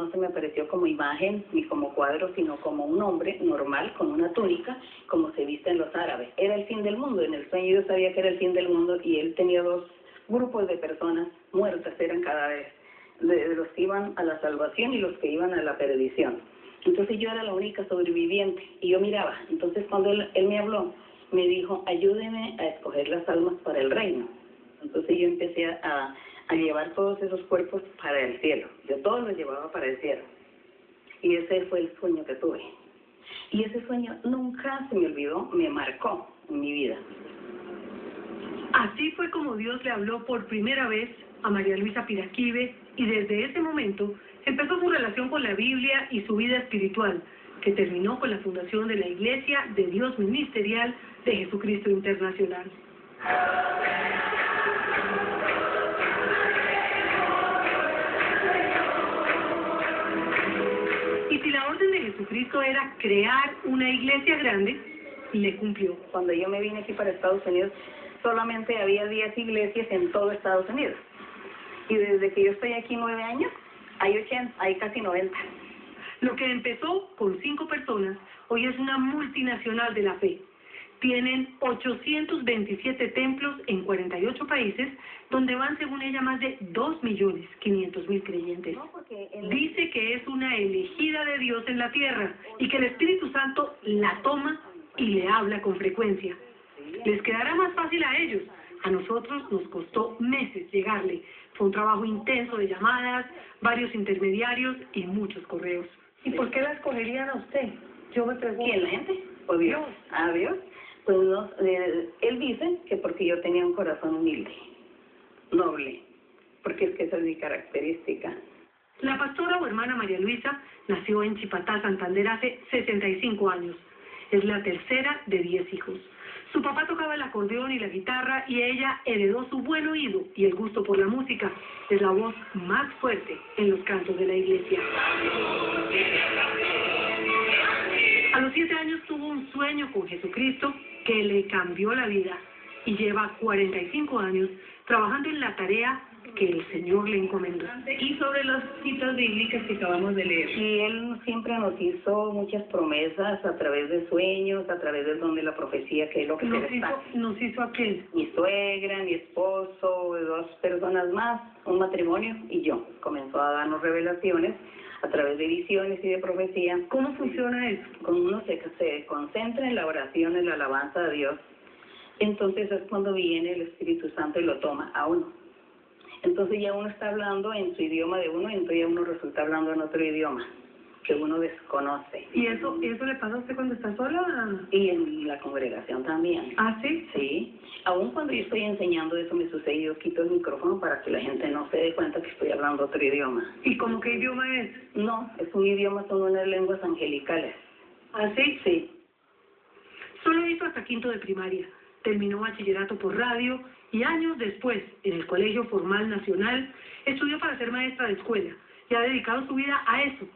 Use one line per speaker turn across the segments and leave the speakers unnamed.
no se me apareció como imagen ni como cuadro, sino como un hombre normal, con una túnica, como se visten los árabes. Era el fin del mundo, en el sueño yo sabía que era el fin del mundo y él tenía dos grupos de personas muertas, eran cadáveres, de los que iban a la salvación y los que iban a la perdición. Entonces yo era la única sobreviviente y yo miraba. Entonces cuando él me habló, me dijo, ayúdeme a escoger las almas para el reino. Entonces yo empecé a llevar todos esos cuerpos para el cielo. Yo todos los llevaba para el cielo. Y ese fue el sueño que tuve. Y ese sueño nunca se me olvidó, me marcó en mi vida.
Así fue como Dios le habló por primera vez a María Luisa Piraquive y desde ese momento empezó su relación con la Biblia y su vida espiritual, que terminó con la fundación de la Iglesia de Dios Ministerial de Jesucristo Internacional. Y si la orden de Jesucristo era crear una iglesia grande, le cumplió.
Cuando yo me vine aquí para Estados Unidos, solamente había 10 iglesias en todo Estados Unidos. Y desde que yo estoy aquí 9 años, hay 80, hay casi 90.
Lo que empezó con 5 personas, hoy es una multinacional de la fe. Tienen 827 templos en 48 países, donde van, según ella, más de 2.500.000 creyentes. Dice que es una elegida de Dios en la tierra y que el Espíritu Santo la toma y le habla con frecuencia. Les quedará más fácil a ellos. A nosotros nos costó meses llegarle. Fue un trabajo intenso de llamadas, varios intermediarios y muchos correos.
¿Y por qué la escogerían a usted? Yo me pregunto.
¿Quién, la gente? ¿O Dios? ¿A Dios? Pues no, él dice que porque yo tenía un corazón humilde, noble, porque es que esa es mi característica.
La pastora o hermana María Luisa nació en Chipatá, Santander, hace 65 años. Es la tercera de 10 hijos. Su papá tocaba el acordeón y la guitarra y ella heredó su buen oído y el gusto por la música. Es la voz más fuerte en los cantos de la iglesia. A los 7 años tuvo un sueño con Jesucristo que le cambió la vida y lleva 45 años trabajando en la tarea que el Señor le encomendó.
Y sobre las citas bíblicas que acabamos de leer.
Y él siempre nos hizo muchas promesas a través de sueños, a través del don de la profecía, que es lo que se está.
¿Nos hizo a quién?
Mi suegra, mi esposo, 2 personas más, un matrimonio y yo. Comenzó a darnos revelaciones a través de visiones y de profecía.
¿Cómo funciona eso?
Cuando uno se concentra en la oración, en la alabanza a Dios, entonces es cuando viene el Espíritu Santo y lo toma a uno. Entonces ya uno está hablando en su idioma de uno y entonces ya uno resulta hablando en otro idioma que uno desconoce.
¿Y eso le pasa a usted cuando está sola?
Y en la congregación también.
¿Ah, sí?
Sí. Aún cuando yo estoy enseñando eso me sucede, yo quito el micrófono para que la gente no se dé cuenta que estoy hablando otro idioma.
¿Y cómo qué idioma es?
No, es un idioma, son unas lenguas angelicales.
¿Ah, sí?
Sí.
Solo hizo hasta 5º de primaria. Terminó bachillerato por radio y años después, en el Colegio Formal Nacional, estudió para ser maestra de escuela y ha dedicado su vida a eso.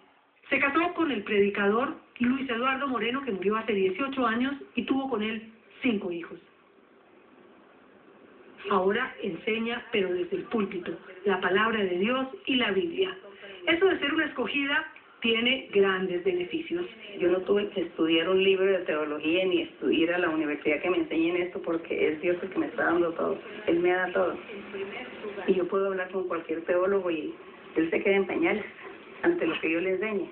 Se casó con el predicador Luis Eduardo Moreno, que murió hace 18 años, y tuvo con él 5 hijos. Ahora enseña, pero desde el púlpito, la palabra de Dios y la Biblia. Eso de ser una escogida tiene grandes beneficios.
Yo no tuve que estudiar un libro de teología ni ir a la universidad que me enseñen esto porque es Dios el que me está dando todo. Él me da todo. Y yo puedo hablar con cualquier teólogo y él se queda en pañales ante lo que yo le enseñe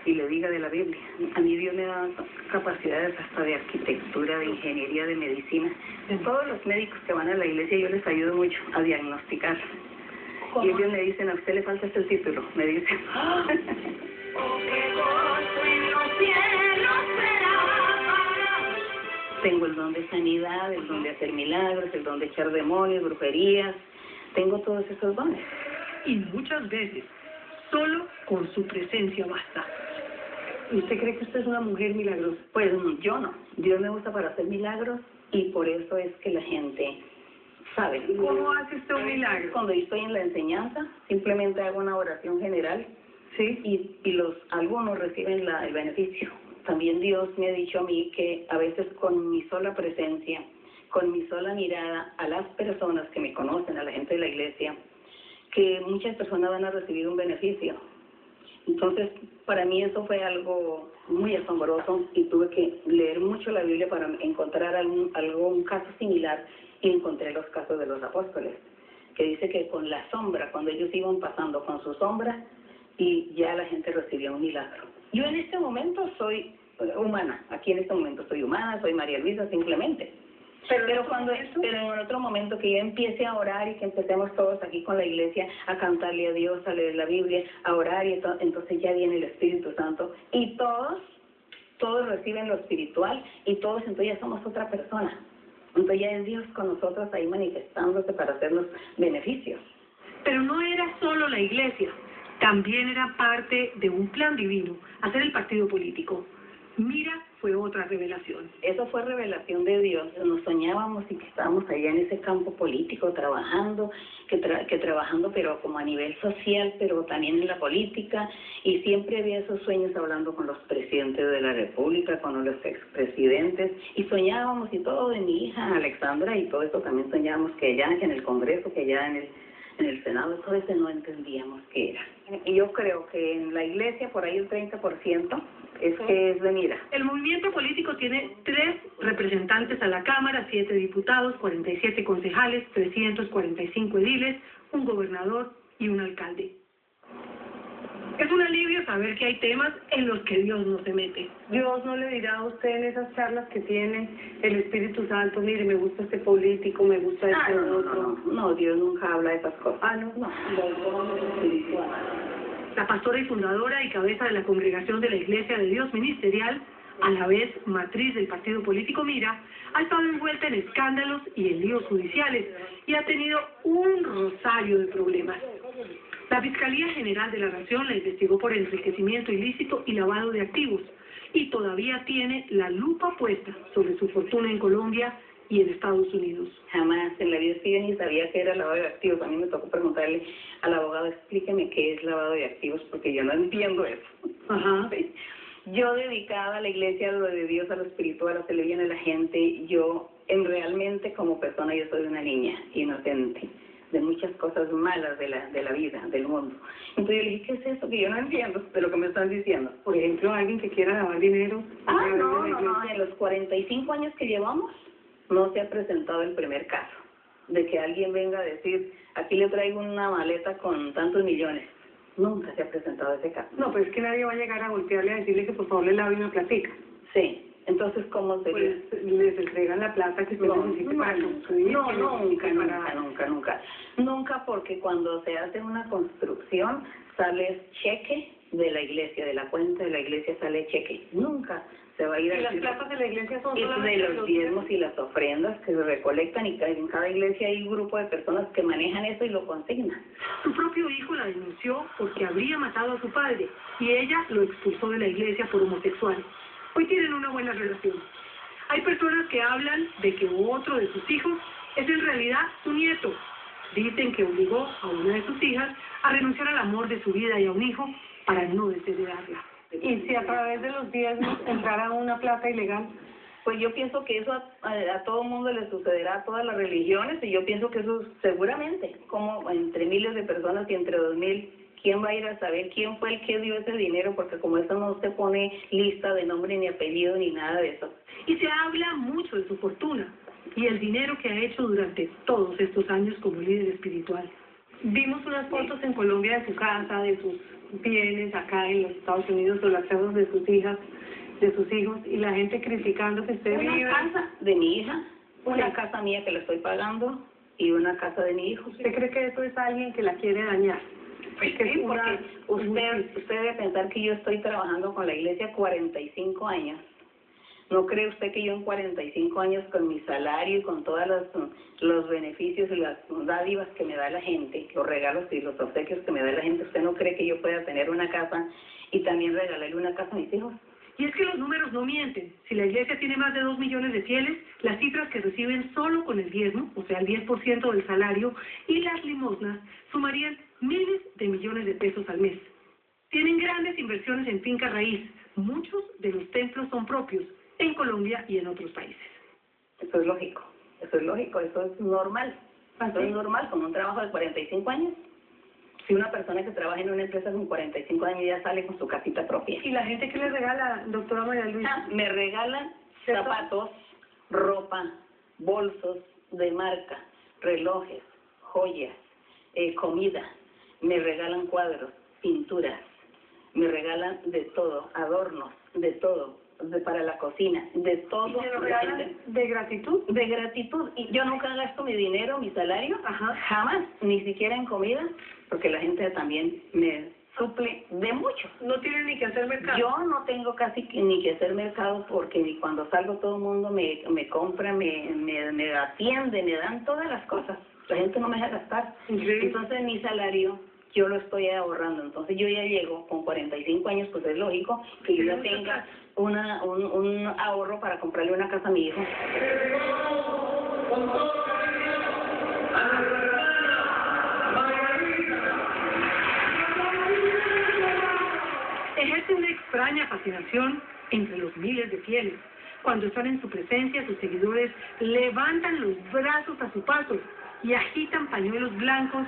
y le diga de la Biblia. A mí Dios me da capacidades hasta de arquitectura, de ingeniería, de medicina. De todos los médicos que van a la iglesia yo les ayudo mucho a diagnosticar. ¿Cómo? Y ellos me dicen, a usted le falta este título, me dicen. Tengo el don de sanidad, el don de hacer milagros, el don de echar demonios, brujerías. Tengo todos esos dones.
Y muchas veces, solo con su presencia basta.
¿Usted cree que usted es una mujer milagrosa?
Pues yo no. Dios me usa para hacer milagros y por eso es que la gente sabe.
¿Cómo hace usted un milagro?
Cuando yo estoy en la enseñanza, simplemente hago una oración general,
¿sí?
Y algunos reciben el beneficio. También Dios me ha dicho a mí que a veces con mi sola presencia, con mi sola mirada a las personas que me conocen, a la gente de la iglesia, que muchas personas van a recibir un beneficio. Entonces, para mí eso fue algo muy asombroso y tuve que leer mucho la Biblia para encontrar un caso similar y encontré los casos de los apóstoles, que dice que con la sombra, cuando ellos iban pasando con su sombra, y ya la gente recibía un milagro. Yo en este momento soy humana, aquí en este momento soy humana, soy María Luisa simplemente. Pero en otro momento que yo empiece a orar y que empecemos todos aquí con la iglesia a cantarle a Dios, a leer la Biblia, a orar, y entonces ya viene el Espíritu Santo y todos reciben lo espiritual y todos entonces ya somos otra persona. Entonces ya es Dios con nosotros ahí manifestándose para hacernos beneficios.
Pero no era solo la iglesia, también era parte de un plan divino, hacer el partido político. Mira, fue otra revelación.
Eso fue revelación de Dios. Nos soñábamos y que estábamos allá en ese campo político trabajando, que trabajando pero como a nivel social, pero también en la política, y siempre había esos sueños hablando con los presidentes de la República, con los expresidentes, y soñábamos y todo de mi hija Alexandra y todo eso también soñábamos que allá en el Congreso, que allá en el Senado, todo eso no entendíamos qué era. Y yo creo que en la iglesia por ahí el 30% es que es de mira.
El movimiento político tiene 3 representantes a la Cámara, 7 diputados, 47 concejales, 345 ediles, un gobernador y un alcalde. Es un alivio saber que hay temas en los que Dios no se mete.
Dios no le dirá a usted en esas charlas que tiene el Espíritu Santo, mire, me gusta este político, me gusta este otro.
No, Dios nunca habla de esas cosas.
No.
La pastora y fundadora y cabeza de la congregación de la Iglesia de Dios Ministerial, a la vez matriz del partido político Mira, ha estado envuelta en escándalos y en líos judiciales y ha tenido un rosario de problemas. La Fiscalía General de la Nación la investigó por enriquecimiento ilícito y lavado de activos y todavía tiene la lupa puesta sobre su fortuna en Colombia y en Estados Unidos.
Jamás en la vida yo ni sabía que era lavado de activos. A mí me tocó preguntarle al abogado, explíqueme qué es lavado de activos, porque yo no entiendo eso.
Ajá.
¿Sí? Yo dedicada a la iglesia, a lo de Dios, a lo espiritual, a hacerle bien a la gente, yo realmente como persona yo soy una niña inocente de muchas cosas malas de la vida, del mundo. Entonces yo le dije, ¿qué es eso que yo no entiendo de lo que me están diciendo?
Por ejemplo, alguien que quiera lavar dinero.
No, en los 45 años que llevamos, no se ha presentado el primer caso de que alguien venga a decir, aquí le traigo una maleta con tantos millones. Nunca se ha presentado ese caso.
No, pero es que nadie va a llegar a voltearle a decirle que por favor le lave una platica.
Sí, entonces ¿cómo sería?
Pues les entregan la plata que usted necesite para construir.
Nunca, porque cuando se hace una construcción sale cheque de la iglesia, de la cuenta de la iglesia sale cheque. Nunca se va a ir a...
Y las plazas de la iglesia son solamente
de los diezmos y las ofrendas que se recolectan, y en cada iglesia hay un grupo de personas que manejan eso y lo consignan.
Su propio hijo la denunció porque habría matado a su padre y ella lo expulsó de la iglesia por homosexual. Hoy tienen una buena relación. Hay personas que hablan de que otro de sus hijos es en realidad su nieto. Dicen que obligó a una de sus hijas a renunciar al amor de su vida y a un hijo para no desheredarla.
Y si a través de los diezmos entrara una plata ilegal,
pues yo pienso que eso a todo mundo le sucederá, a todas las religiones, y yo pienso que eso seguramente, como entre miles de personas y entre 2,000, ¿quién va a ir a saber quién fue el que dio ese dinero? Porque como eso no se pone lista de nombre ni apellido ni nada de eso.
Y se habla mucho de su fortuna y el dinero que ha hecho durante todos estos años como líder espiritual.
Vimos unas fotos en Colombia de su casa, de sus bienes acá en los Estados Unidos, o las casas de sus hijas, de sus hijos, y la gente criticando que usted vive.
Una casa de mi hija, una casa mía que la estoy pagando y una casa de mi hijo.
¿Usted cree que eso es alguien que la quiere dañar?
Pues sí, porque usted debe pensar que yo estoy trabajando con la iglesia 45 años. ¿No cree usted que yo en 45 años con mi salario y con todos los beneficios y las dádivas que me da la gente, los regalos y los obsequios que me da la gente, usted no cree que yo pueda tener una casa y también regalarle una casa a mis hijos?
Y es que los números no mienten. Si la iglesia tiene más de 2 millones de fieles, las cifras que reciben solo con el diezmo, o sea, el 10% del salario, y las limosnas, sumarían miles de millones de pesos al mes. Tienen grandes inversiones en finca raíz. Muchos de los templos son propios, en Colombia y en otros países.
Eso es lógico, eso es normal. Eso es normal, con un trabajo de 45 años. Si una persona que trabaja en una empresa con 45 años ya sale con su casita propia.
¿Y la gente qué le regala, doctora María Luisa?
Me regalan zapatos, ropa, bolsos de marca, relojes, joyas, comida, me regalan cuadros, pinturas, me regalan de todo, adornos, de todo, para la cocina, de todo.
¿Y se lo regalan de gratitud?
De gratitud. Y yo nunca gasto mi dinero, mi salario, jamás, ni siquiera en comida, porque la gente también me suple de mucho.
No tienen ni que hacer mercado.
Yo no tengo casi ni que hacer mercado porque ni cuando salgo todo el mundo me compra, me atiende, me dan todas las cosas. La gente no me deja gastar. Entonces mi salario yo lo estoy ahorrando. Entonces yo ya llego con 45 años, pues es lógico que yo ya tenga un ahorro para comprarle una casa a mi hijo.
Ejerce una extraña fascinación entre los miles de fieles. Cuando están en su presencia, sus seguidores levantan los brazos a su paso y agitan pañuelos blancos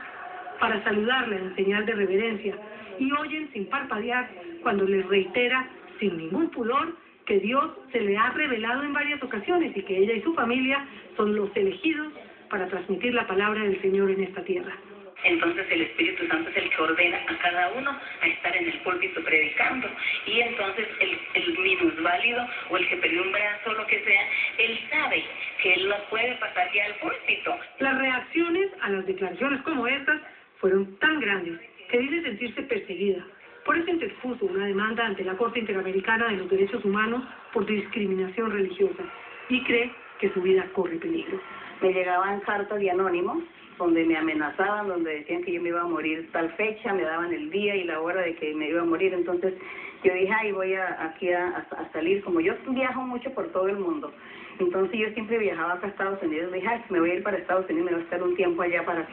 para saludarle en señal de reverencia, y oyen sin parpadear cuando les reitera sin ningún pudor que Dios se le ha revelado en varias ocasiones y que ella y su familia son los elegidos para transmitir la palabra del Señor en esta tierra.
Entonces el Espíritu Santo es el que ordena a cada uno a estar en el púlpito predicando, y entonces el minusválido o el que perdió un brazo o lo que sea, él sabe que él no puede pasar ya al púlpito.
Las reacciones a las declaraciones como estas fueron tan grandes que dice sentirse perseguida. Por eso interpuso una demanda ante la Corte Interamericana de los Derechos Humanos por discriminación religiosa y cree que su vida corre peligro.
Me llegaban cartas de anónimos donde me amenazaban, donde decían que yo me iba a morir tal fecha, me daban el día y la hora de que me iba a morir. Entonces yo dije, ay, voy a salir. Como yo viajo mucho por todo el mundo, entonces yo siempre viajaba acá a Estados Unidos. Dije, ay, me voy a ir para Estados Unidos, me voy a estar un tiempo allá para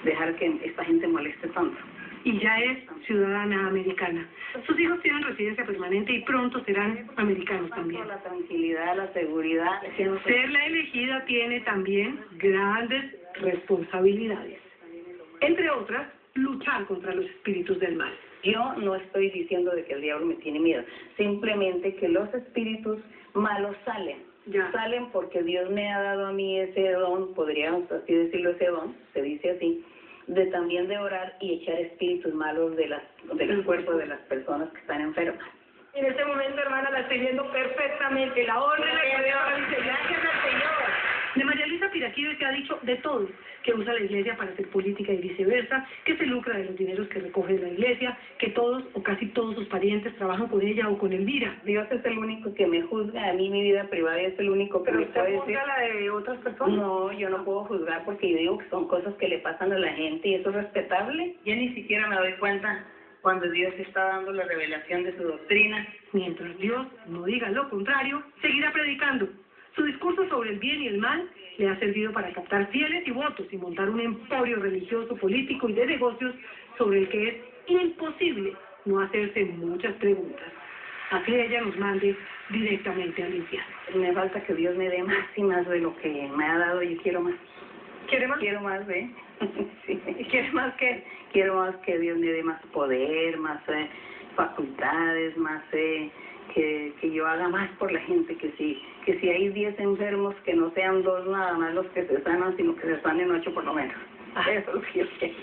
dejar que esta gente moleste tanto.
Y ya es ciudadana americana. Sus hijos tienen residencia permanente y pronto serán americanos también.
La tranquilidad, la seguridad.
Ser la elegida tiene también grandes responsabilidades. Entre otras, luchar contra los espíritus del mal.
Yo no estoy diciendo de que el diablo me tiene miedo, simplemente que los espíritus malos salen. Salen porque Dios me ha dado a mí ese don, podríamos así decirlo, ese don, se dice así, de también de orar y echar espíritus malos de los cuerpos de las personas que están enfermas.
En este momento, hermana, la estoy viendo perfectamente. La orden de Dios dice, gracias al Señor.
De María Luisa Piraquive se ha dicho de todo, que usa la iglesia para hacer política y viceversa, que se lucra de los dineros que recoge de la iglesia, que todos o casi todos sus parientes trabajan con ella o con Elvira.
Dios es el único que me juzga a mí, mi vida privada es el único que me puede decir.
¿Pero usted juzga la de otras personas?
No, yo no puedo juzgar porque yo digo que son cosas que le pasan a la gente y eso es respetable. Yo ni siquiera me doy cuenta cuando Dios está dando la revelación de su doctrina.
Mientras Dios no diga lo contrario, seguirá predicando. Su discurso sobre el bien y el mal le ha servido para captar fieles y votos y montar un emporio religioso, político y de negocios sobre el que es imposible no hacerse muchas preguntas. Así ella nos mande directamente al infierno.
Me falta que Dios me dé más y más de lo que me ha dado. Yo quiero más.
¿Quiere más?
Quiero más, ¿eh? Sí.
¿Y quiere más qué?
Quiero más que Dios me dé más poder, más facultades, más que yo haga más por la gente, que si hay 10 enfermos, que no sean 2 nada más los que se sanan, sino que se sanen 8 por lo menos. Eso es lo que yo quiero.